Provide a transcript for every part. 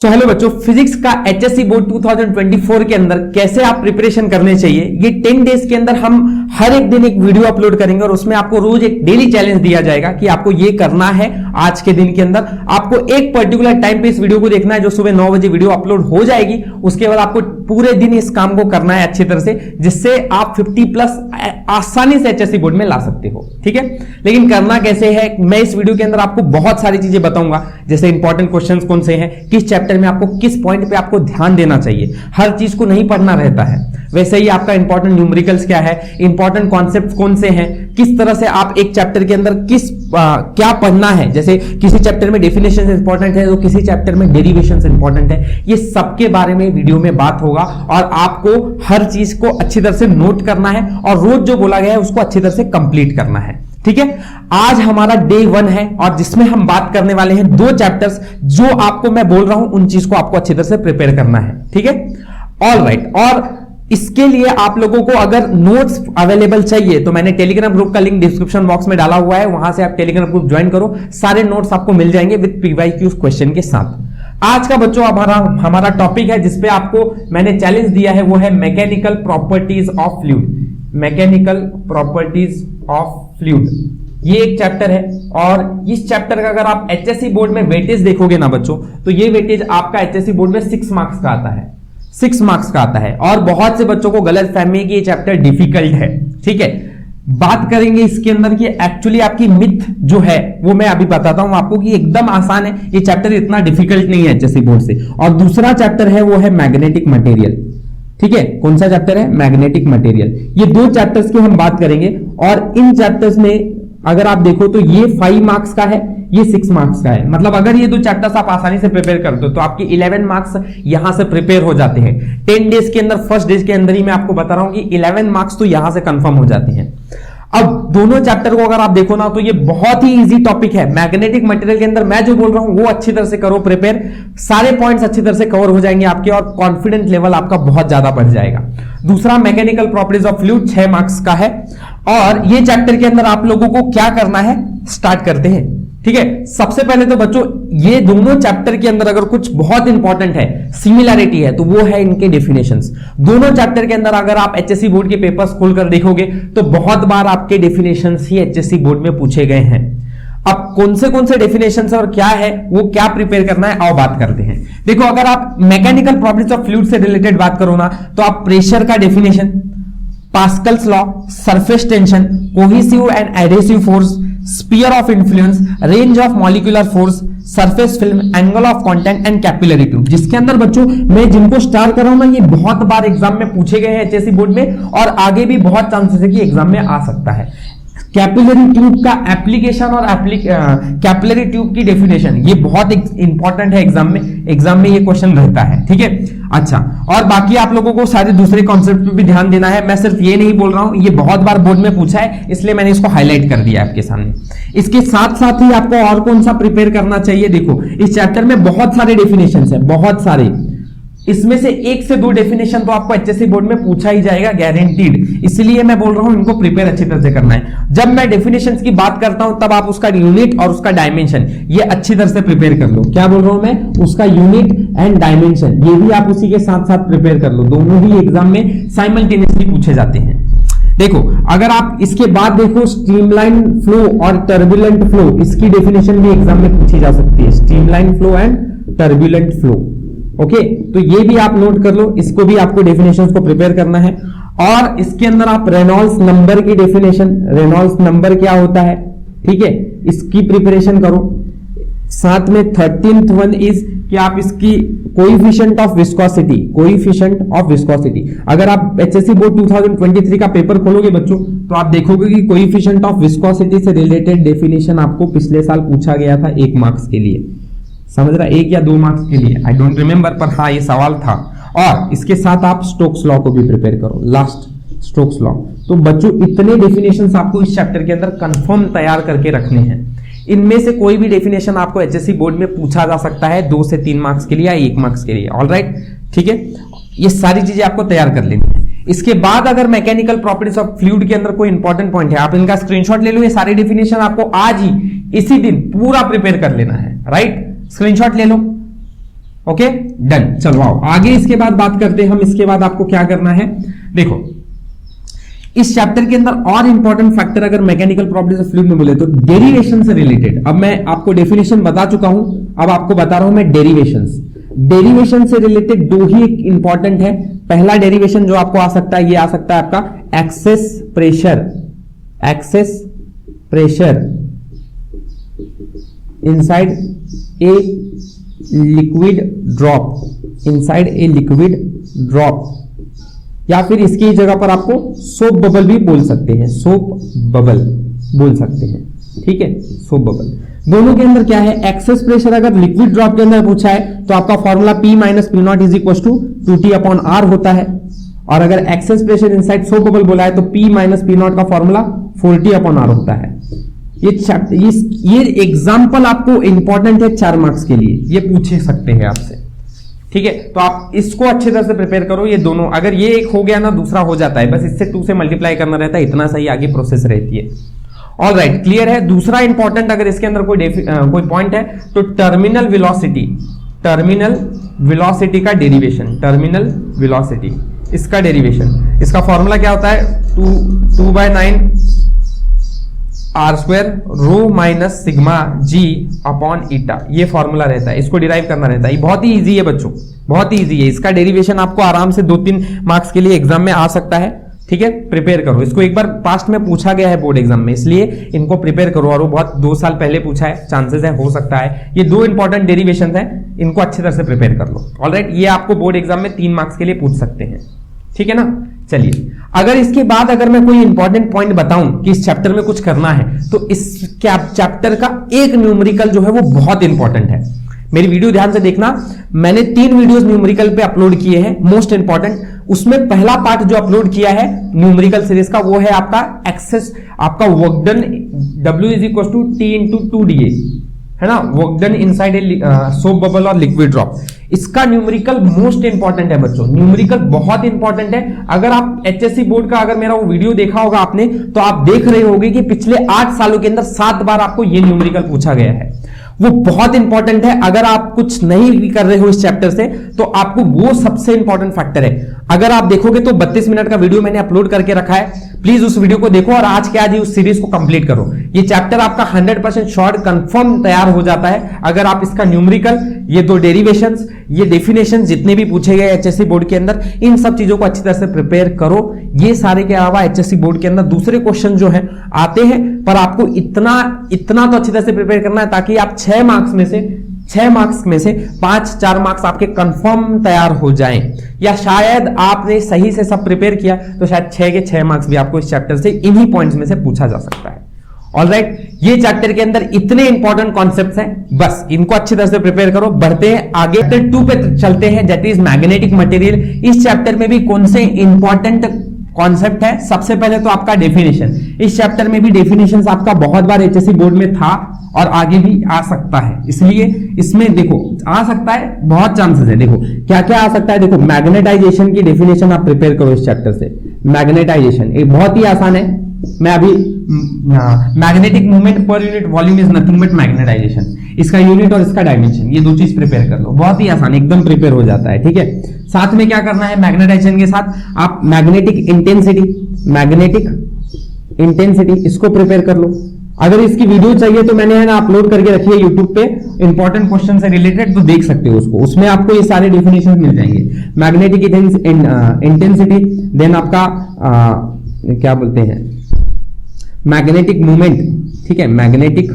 तो हेलो बच्चों, फिजिक्स का एचएससी बोर्ड 2024 के अंदर कैसे आप प्रिपरेशन करने चाहिए, ये 10 डेज के अंदर हम हर एक दिन एक वीडियो अपलोड करेंगे और उसमें आपको रोज एक डेली चैलेंज दिया जाएगा कि आपको ये करना है। आज के दिन के अंदर आपको एक पर्टिकुलर टाइम पे इस वीडियो को देखना है, जो सुबह 9 बजे वीडियो अपलोड हो जाएगी। उसके बाद आपको पूरे दिन इस काम को करना है अच्छी तरह से, जिससे आप 50+ आसानी से एचएससी बोर्ड में ला सकते हो। ठीक है, लेकिन करना कैसे है, मैं इस वीडियो के अंदर आपको बहुत सारी चीजें बताऊंगा, जैसे इंपॉर्टेंट क्वेश्चंस कौन से हैं, किस चैप्टर में आपको किस पॉइंट पे आपको ध्यान देना चाहिए। हर चीज को नहीं पढ़ना रहता है, वैसे ही आपका इंपॉर्टेंट न्यूमेरिकल्स क्या है, इंपॉर्टेंट कॉन्सेप्ट कौन से हैं, किस तरह से आप एक चैप्टर के अंदर क्या पढ़ना है। जैसे किसी चैप्टर में डेफिनेशन इंपॉर्टेंट है तो किसी चैप्टर में डेरिवेशंस इंपॉर्टेंट है। ये सबके बारे में वीडियो में बात होगा और आपको हर चीज को अच्छी तरह से नोट करना है और रोज जो बोला गया है उसको अच्छी तरह से कंप्लीट करना है। ठीक है, आज हमारा डे 1 है और जिसमें हम बात करने वाले हैं 2 चैप्टर्स, जो आपको मैं बोल रहा हूं उन चीज को आपको अच्छी तरह से प्रिपेयर करना है। ठीक है, ऑल राइट। और इसके लिए आप लोगों को अगर नोट्स अवेलेबल चाहिए तो मैंने टेलीग्राम ग्रुप का लिंक डिस्क्रिप्शन बॉक्स में डाला हुआ है, वहां से आप टेलीग्राम ग्रुप ज्वाइन करो, सारे नोट्स आपको मिल जाएंगे विद पीवाईक्यू क्वेश्चन के साथ। आज का बच्चों हमारा टॉपिक है जिसपे आपको मैंने चैलेंज दिया है, वो है mechanical properties of fluid. Mechanical properties of fluid ये एक चैप्टर है और इस चैप्टर का अगर आप एचएससी बोर्ड में वेटेज देखोगे ना बच्चों, तो ये वेटेज आपका एचएससी बोर्ड में 6 मार्क्स का आता है। 6 मार्क्स का आता है और बहुत से बच्चों को गलत फहमी है कि ये चैप्टर डिफिकल्ट है। ठीक है, बात करेंगे इसके अंदर कि एक्चुअली आपकी मिथ जो है वो मैं अभी बताता हूं आपको कि एकदम आसान है, ये चैप्टर इतना डिफिकल्ट नहीं है एचएससी बोर्ड से। और दूसरा चैप्टर है वो है मैग्नेटिक मटेरियल। ठीक है, कौन सा चैप्टर है? Magnetic material. ये 2 चैप्टर्स की हम बात करेंगे और इन चैप्टर्स में अगर आप देखो तो ये 5 मार्क्स का है, ये 6 मार्क्स का है। मतलब अगर ये 2 चैप्टर्स आप आसानी से प्रिपेयर कर दो तो आपके 11 मार्क्स यहां से प्रिपेयर हो जाते हैं 10 डेज के अंदर। फर्स्ट डेज के अंदर ही मैं आपको बता रहा हूं कि 11 मार्क्स तो यहां से कंफर्म हो जाते हैं। अब दोनों चैप्टर को अगर आप देखो ना तो ये बहुत ही इजी टॉपिक है। मैग्नेटिक मटेरियल के अंदर मैं जो बोल रहा हूं वो अच्छी तरह से करो प्रिपेयर, सारे पॉइंट्स अच्छी तरह से कवर हो जाएंगे आपके और कॉन्फिडेंस लेवल आपका बहुत ज्यादा बढ़ जाएगा। दूसरा mechanical properties of fluid 6 marks का है और ये चैप्टर के अंदर आप लोगों को क्या करना है, स्टार्ट करते हैं। ठीक है, सबसे पहले तो बच्चों ये दोनों चैप्टर के अंदर अगर कुछ बहुत इंपॉर्टेंट है, सिमिलैरिटी है, तो वो है इनके डेफिनेशंस। दोनों चैप्टर के अंदर अगर आप एचएससी बोर्ड के पेपर्स खोलकर देखोगे तो बहुत बार आपके डेफिनेशंस ही एचएससी बोर्ड में पूछे गए हैं। अब कौन से डेफिनेशंस और क्या है, वो क्या प्रिपेयर करना है, आओ बात करते हैं। देखो, अगर आप मैकेनिकल प्रॉपर्टीज ऑफ फ्लूइड से रिलेटेड बात करो ना तो आप प्रेशर का definition, Pascal's law, surface tension, cohesive and adhesive force, sphere of influence, range of molecular force, surface film, angle of contact and capillary tube, जिसके अंदर बच्चों मैं जिनको स्टार कर रहा हूं ना ये बहुत बार एग्जाम में पूछे गए हैं एचएससी बोर्ड में और आगे भी बहुत चांसेस है कि एग्जाम में आ सकता है। कैपिलरी ट्यूब का एप्लीकेशन और कैपिलरी ट्यूब की डेफिनेशन ये बहुत इंपॉर्टेंट है, एग्जाम में ये क्वेश्चन रहता है। ठीक है, अच्छा, और बाकी आप लोगों को सारे दूसरे कॉन्सेप्ट पे भी ध्यान देना है। मैं सिर्फ ये नहीं बोल रहा हूं, ये बहुत बार बोर्ड में पूछा है इसलिए मैंने इसको हाईलाइट कर दिया आपके सामने। इसके साथ साथ ही आपको और कौन सा प्रिपेयर करना चाहिए, देखो इस चैप्टर में बहुत सारे डेफिनेशन है, बहुत सारे, इसमें से 1 से 2 डेफिनेशन तो आपको एचएससी बोर्ड में पूछा ही जाएगा गारंटीड, इसलिए मैं बोल रहा हूं इनको प्रिपेयर अच्छी तरह से करना है। जब मैं डेफिनेशंस की बात करता हूं तब आप उसका यूनिट और उसका डायमेंशन ये अच्छी तरह से प्रिपेयर कर लो। क्या बोल रहा हूं मैं? उसका यूनिट एंड डायमेंशन ये भी आप उसी के साथ साथ प्रिपेयर कर लो, दोनों ही एग्जाम में साइमल्टेनियसली पूछे जाते हैं। देखो, अगर आप इसके बाद देखो स्ट्रीमलाइन फ्लो और टर्बुलेंट फ्लो, इसकी डेफिनेशन भी एग्जाम में पूछी जा सकती है, streamline flow and turbulent flow. Okay, तो ये भी आप नोट कर लो, इसको भी आपको डेफिनेशंस को प्रिपेयर करना है। और इसके अंदर आप रेनॉल्ड्स नंबर की डेफिनेशन, रेनॉल्ड्स नंबर क्या होता है, ठीक है, इसकी प्रिपरेशन करो। साथ में 13th वन इज कि आप इसकी coefficient of viscosity, coefficient of viscosity. अगर आप एचएससी बोर्ड 2023 का पेपर खोलोगे बच्चों तो आप देखोगे कि कोएफिशिएंट ऑफ विस्कोसिटी से रिलेटेड डेफिनेशन आपको पिछले साल पूछा गया था 1 मार्क्स के लिए, समझ रहा, 1 या 2 मार्क्स के लिए, आई डोंट रिमेंबर, पर हाँ ये सवाल था। और इसके साथ आप स्टोक्स लॉ को भी प्रिपेयर करो, लास्ट स्टोक्स लॉ। तो बच्चों इतने डेफिनेशंस आपको इस चैप्टर के अंदर कंफर्म तैयार करके रखने हैं। इनमें से कोई भी डेफिनेशन आपको एचएससी बोर्ड में पूछा जा सकता है 2 से 3 मार्क्स के लिए या 1 मार्क्स के लिए। ऑलराइट, ठीक है, ये सारी चीजें आपको तैयार कर लेनी है। इसके बाद अगर मैकेनिकल प्रॉपर्टीज ऑफ फ्लूइड के अंदर कोई इंपॉर्टेंट पॉइंट है, आप इनका स्क्रीनशॉट ले लो। ये सारी डेफिनेशन आपको आज ही इसी दिन पूरा प्रिपेयर कर लेना है। राइट, स्क्रीनशॉट ले लो। Okay done. चलो आओ आगे इसके बाद बात करते हैं हम। इसके बाद आपको क्या करना है, देखो इस चैप्टर के अंदर और इंपॉर्टेंट फैक्टर अगर मैकेनिकल प्रॉपर्टीज ऑफ फ्लूइड में बोले तो डेरिवेशन से रिलेटेड। अब मैं आपको डेफिनेशन बता चुका हूं, अब आपको बता रहा हूं मैं डेरिवेशंस। डेरिवेशन से रिलेटेड दो ही इंपॉर्टेंट है। पहला डेरिवेशन जो आपको आ सकता है, ये आ सकता है आपका access pressure inside a liquid drop, या फिर इसकी जगह पर आपको सोप बबल भी बोल सकते हैं, ठीक है, सोप बबल। दोनों के अंदर क्या है, एक्सेस प्रेशर अगर लिक्विड ड्रॉप के अंदर पूछा है तो आपका formula P minus P naught is equal to 2T/R होता है, और अगर excess pressure inside soap bubble बोला है तो P माइनस पी नॉट का फॉर्मूला 4T/R होता है। ये एग्जाम्पल आपको इंपॉर्टेंट है 4 मार्क्स के लिए, ये पूछे सकते हैं आपसे, ठीक है। तो आप इसको अच्छे तरह से प्रिपेयर करो। ये दोनों अगर ये एक हो गया ना, दूसरा हो जाता है, बस इससे 2 से मल्टीप्लाई करना रहता है, इतना सही आगे प्रोसेस रहती है। ऑल राइट, क्लियर है। दूसरा इंपॉर्टेंट अगर इसके अंदर कोई पॉइंट है तो टर्मिनल वेलोसिटी का डेरिवेशन, टर्मिनल वेलोसिटी इसका डेरिवेशन, इसका फॉर्मूला क्या होता है, 2/9 r² rho minus sigma g upon ईटा, ये फॉर्मूला रहता है, इसको डिराइव करना रहता है। ये बहुत ही इजी है बच्चों, बहुत ही इजी है। इसका डेरिवेशन आपको आराम से 2-3 मार्क्स के लिए एग्जाम में आ सकता है, ठीक है। प्रिपेयर करो इसको, एक बार पास्ट में पूछा गया है बोर्ड एग्जाम में, इसलिए इनको प्रिपेयर करो, और वो बहुत 2 साल पहले पूछा है, चांसेस है हो सकता है। ये 2 इंपॉर्टेंट डेरिवेशन है, इनको अच्छी तरह से प्रिपेयर कर लो। ऑलराइट, ये आपको बोर्ड एग्जाम में 3 मार्क्स के लिए पूछ सकते हैं, ठीक है ना। चलिए, अगर इसके बाद अगर मैं कोई इंपॉर्टेंट पॉइंट बताऊं कि इस चैप्टर में कुछ करना है, तो इस चैप्टर का एक न्यूमेरिकल जो है वो बहुत इंपॉर्टेंट है। मेरी वीडियो ध्यान से देखना, मैंने 3 वीडियोस न्यूमेरिकल पे अपलोड किए हैं, मोस्ट इंपॉर्टेंट। उसमें पहला पार्ट जो अपलोड किया है न्यूमेरिकल सीरीज का, वो है आपका एक्सेस, आपका work done W is equal to T into 2dA, है ना, work done inside a soap bubble और लिक्विड ड्रॉप। इसका न्यूमेरिकल मोस्ट इंपॉर्टेंट है बच्चों, न्यूमेरिकल बहुत इंपॉर्टेंट है। अगर आप HSC बोर्ड का अगर मेरा वो वीडियो देखा होगा आपने, तो आप देख रहे होंगे कि पिछले 8 सालों के अंदर 7 बार आपको ये न्यूमेरिकल पूछा गया है। वो बहुत इंपॉर्टेंट है। अगर आप कुछ नहीं भी कर रहे हो इस चैप्टर से, तो आपको वो सबसे इंपॉर्टेंट फैक्टर है। अगर आप देखोगे तो 32 मिनट का वीडियो मैंने अपलोड करके रखा है, प्लीज उस वीडियो को देखो और आज के आज ही उस सीरीज को कंप्लीट करो। ये चैप्टर आपका 100% शॉर्ट कंफर्म तैयार हो जाता है अगर आप इसका न्यूमेरिकल, ये 2 डेरिवेशंस, ये डेफिनेशन जितने भी पूछे गए HSC बोर्ड के अंदर, इन सब चीजों को अच्छी तरह से प्रिपेयर करो। ये सारे के अलावा HSC बोर्ड के अंदर दूसरे क्वेश्चन जो है आते हैं, पर आपको इतना तो अच्छी तरह से प्रिपेयर करना है ताकि आप 6 मार्क्स में से 5-4 मार्क्स आपके कंफर्म तैयार हो जाएं। या शायद आपने सही से सब प्रिपेयर किया तो शायद 6 के 6 मार्क्स भी आपको इस चैप्टर से इन्हीं पॉइंट्स में से पूछा जा सकता है। ऑलराइट, ये चैप्टर के अंदर इतने इंपॉर्टेंट कॉन्सेप्ट्स हैं, बस इनको अच्छी तरह से प्रिपेयर करो। बढ़ते हैं आगे, चैप्टर 2 पे चलते हैं, दैट इज मैग्नेटिक मटेरियल। इस चैप्टर में भी कौन से इंपॉर्टेंट कॉन्सेप्ट है, सबसे पहले तो आपका डेफिनेशन। इस चैप्टर में भी डेफिनेशंस आपका बहुत बार HSC बोर्ड में था और आगे भी आ सकता है, इसलिए इसमें देखो आ सकता है, बहुत चांसेस है। देखो क्या क्या आ सकता है, देखो मैग्नेटाइजेशन की डेफिनेशन आप प्रिपेयर करो इस चैप्टर से। मैग्नेटाइजेशन एक बहुत ही आसान है, मैं अभी मैग्नेटिक मूवमेंट पर unit volume is nothing but magnetization, इसका यूनिट और इसका डायमेंशन, ये 2 चीज प्रिपेयर कर लो, बहुत ही आसान, एकदम प्रिपेयर हो जाता है, ठीक है। साथ में क्या करना है, मैग्नेटाइजेशन के साथ आप मैग्नेटिक इंटेंसिटी इसको प्रिपेयर कर लो। अगर इसकी वीडियो चाहिए तो मैंने है ना अपलोड करके रखी है YouTube पे, इंपॉर्टेंट क्वेश्चन से रिलेटेड, तो देख सकते हो उसको, उसमें आपको ये सारे डेफिनेशन मिल जाएंगे। मैग्नेटिक इंटेंसिटी, देन आपका क्या बोलते हैं, मैग्नेटिक मूवमेंट, ठीक है, मैग्नेटिक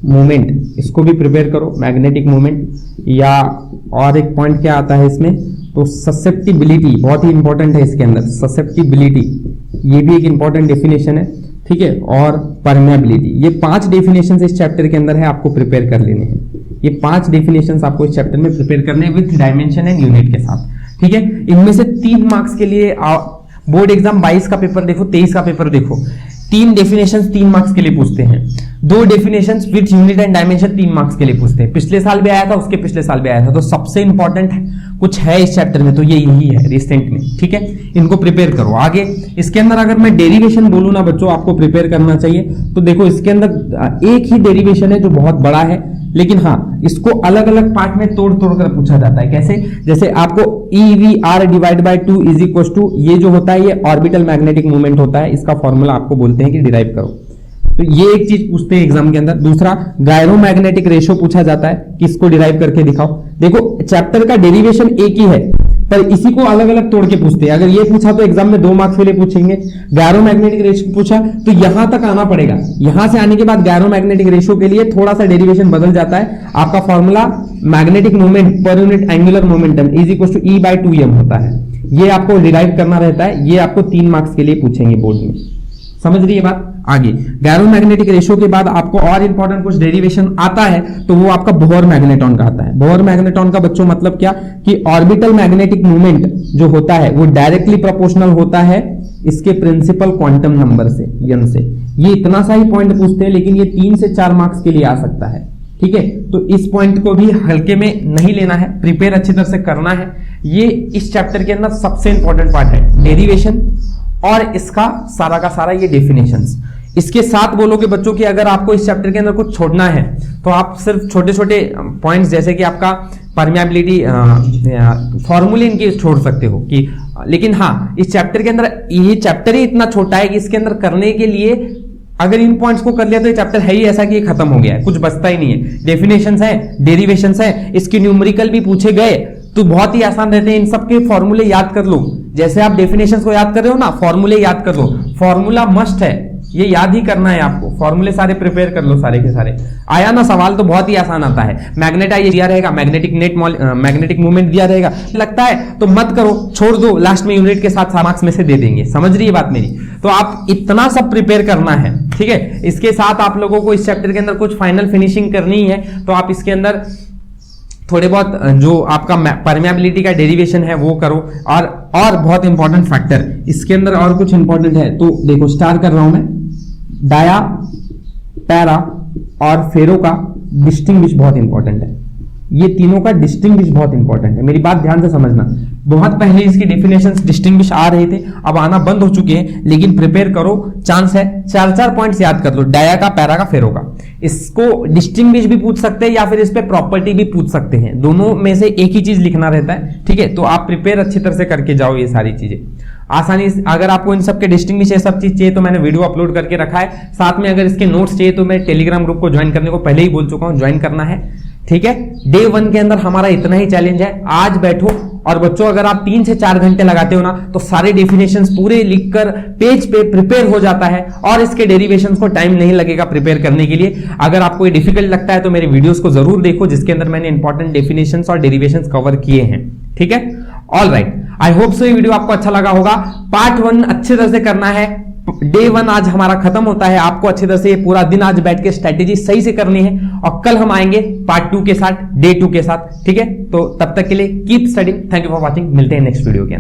मूवमेंट इसको भी प्रिपेयर करो, मैग्नेटिक मूवमेंट। या और एक पॉइंट क्या आता है इसमें, तो ससेप्टिबिलिटी बहुत ही इंपॉर्टेंट है इसके अंदर, ससेप्टिबिलिटी ये भी एक इंपॉर्टेंट डेफिनेशन है, ठीक है। और परमेबिलिटी, ये 5 डेफिनेशन इस चैप्टर के अंदर है, आपको प्रिपेयर कर लेने हैं। ये 5 डेफिनेशन आपको इस चैप्टर में प्रिपेयर करने हैं विथ डायमेंशन एंड यूनिट के साथ, ठीक है। इनमें से 3 मार्क्स के लिए बोर्ड एग्जाम 22 का पेपर देखो, 23 का पेपर देखो, 3 डेफिनेशंस 3 मार्क्स के लिए पूछते हैं, 2 definitions with unit and dimension 3 marks के लिए पूछते हैं। पिछले साल भी आया था, उसके पिछले साल भी आया था, तो सबसे इंपॉर्टेंट कुछ है इस चैप्टर में तो ये यही है रिसेंट में, ठीक है। इनको प्रिपेयर करो आगे। इसके अंदर अगर मैं डेरिवेशन बोलूं ना बच्चों, आपको प्रिपेयर करना चाहिए, तो देखो इसके अंदर एक ही डेरिवेशन है जो बहुत बड़ा है, लेकिन हाँ, इसको अलग अलग पार्ट में तोड़ तोड़ कर पूछा जाता है। कैसे? जैसे आपको EVR divide by 2 is equal to, ये जो होता है ये ऑर्बिटल मैग्नेटिक मूवमेंट होता है, इसका फॉर्मूला आपको बोलते हैं कि डिराइव करो। तो ये एक चीज पूछते हैं एग्जाम के अंदर। दूसरा, गायरोमैग्नेटिक रेशियो पूछा जाता है कि इसको डिराइव करके दिखाओ। देखो, चैप्टर का डेरिवेशन एक ही है, पर इसी को अलग अलग तोड़ के पूछते हैं। अगर ये पूछा तो एग्जाम में 2 मार्क्स के लिए पूछेंगे। गायरोमैग्नेटिक रेशियो पूछा तो यहां तक आना पड़ेगा। यहां से आने के बाद गायरोमैग्नेटिक रेशियो के लिए थोड़ा सा डेरिवेशन बदल जाता है। आपका फॉर्मूला मैग्नेटिक मोमेंट पर unit angular momentum is equal to E/2m होता है। ये आपको डिराइव करना रहता है। ये आपको 3 मार्क्स के लिए पूछेंगे बोर्ड में। समझ रही है बात? आगे गायरोमैग्नेटिक रेशियो के बाद आपको और इंपॉर्टेंट कुछ डेरिवेशन आता है, तो वो आपका बोहर मैग्नेटॉन का आता है। बोहर मैग्नेटॉन का बच्चों मतलब क्या कि ऑर्बिटल मैग्नेटिक मूवमेंट जो होता है वो डायरेक्टली प्रोपोर्शनल होता है इसके प्रिंसिपल क्वांटम नंबर से, n से। ये इतना सा ही पॉइंट पूछते हैं, लेकिन ये 3 से 4 मार्क्स के लिए आ सकता है। ठीक है, तो इस पॉइंट को भी हल्के में नहीं लेना है, प्रिपेयर अच्छी तरह से करना है। ये इस चैप्टर के अंदर सबसे इंपॉर्टेंट पार्ट है, डेरिवेशन और इसका सारा का सारा ये डेफिनेशंस। इसके साथ बोलोगे बच्चों कि अगर आपको इस चैप्टर के अंदर कुछ छोड़ना है तो आप सिर्फ छोटे छोटे पॉइंट्स जैसे कि आपका परमियाबिलिटी फॉर्मूले इनके छोड़ सकते हो कि, लेकिन हाँ, इस चैप्टर के अंदर ये चैप्टर ही इतना छोटा है कि इसके अंदर करने के लिए अगर इन पॉइंट्स को कर लिया तो ये चैप्टर है ही ऐसा कि ये खत्म हो गया है, कुछ बचता ही नहीं है। डेफिनेशंस है, डेरिवेशंस है, इसके न्यूमेरिकल भी पूछे गए तो बहुत ही आसान रहते हैं। इन सब के फॉर्मूले याद कर लो, जैसे आप डेफिनेशंस को याद कर रहे हो ना, फॉर्मूले याद कर लो। फॉर्मूला मस्ट है, ये याद ही करना है आपको। फॉर्मूले सारे प्रिपेयर कर लो, सारे के सारे। आया ना सवाल तो बहुत ही आसान आता है। मैग्नेटाइज दिया रहेगा, मैग्नेटिक मूवमेंट दिया रहेगा, लगता है तो मत करो, छोड़ दो, लास्ट में यूनिट के साथ मार्क्स में से दे देंगे। समझ रही है बात मेरी? तो आप इतना सब प्रिपेयर करना है, ठीक है। इसके साथ आप लोगों को इस चैप्टर के अंदर कुछ फाइनल फिनिशिंग करनी है, तो आप इसके अंदर थोड़े बहुत जो आपका परमेबिलिटी का डेरिवेशन है वो करो। और बहुत इंपॉर्टेंट फैक्टर इसके अंदर और कुछ इंपॉर्टेंट है, तो देखो स्टार कर रहा हूं मैं। डाया, पैरा और फेरो का डिस्टिंग्विश बहुत इंपॉर्टेंट है। ये तीनों का डिस्टिंग्विश बहुत इंपॉर्टेंट है, मेरी बात ध्यान से समझना। बहुत पहले इसकी डेफिनेशंस डिस्टिंग्विश आ रहे थे, अब आना बंद हो चुके हैं, लेकिन प्रिपेयर करो, चांस है। 4-4 पॉइंट्स याद कर लो, डाया का, पैरा का, फेरो का। इसको डिस्टिंग्विश भी पूछ सकते हैं या फिर इस पे प्रॉपर्टी भी पूछ सकते हैं, दोनों में से एक ही चीज लिखना रहता है, ठीक है। तो आप प्रिपेयर अच्छी तरह से करके जाओ ये सारी चीजें आसानी से। अगर आपको इन सब के डिस्टिंग्विश ये सब चीज चाहिए तो मैंने वीडियो अपलोड करके रखा है, साथ में अगर इसके नोट्स चाहिए तो मैं टेलीग्राम ग्रुप को ज्वाइन करने को पहले ही बोल चुका हूं, ज्वाइन करना है, ठीक है। डे 1 के अंदर हमारा इतना ही चैलेंज है। आज बैठो और बच्चों अगर आप 3 से 4 घंटे लगाते हो ना तो सारे डेफिनेशंस पूरे लिखकर पेज पे प्रिपेयर हो जाता है और इसके डेरिवेशंस को टाइम नहीं लगेगा प्रिपेयर करने के लिए। अगर आपको ये डिफिकल्ट लगता है तो मेरे वीडियोस को जरूर देखो जिसके अंदर मैंने इंपॉर्टेंट डेफिनेशंस और डेरिवेशंस कवर किए हैं, ठीक है। All right, I hope so ये वीडियो आपको अच्छा लगा होगा। पार्ट 1 अच्छी तरह से करना है। डे 1 आज हमारा खत्म होता है, आपको अच्छी तरह से पूरा दिन आज बैठ के स्ट्रेटेजी सही से करनी है और कल हम आएंगे पार्ट 2 के साथ, डे 2 के साथ, ठीक है। तो तब तक के लिए keep studying. Thank you for watching, मिलते हैं नेक्स्ट वीडियो के अंदर।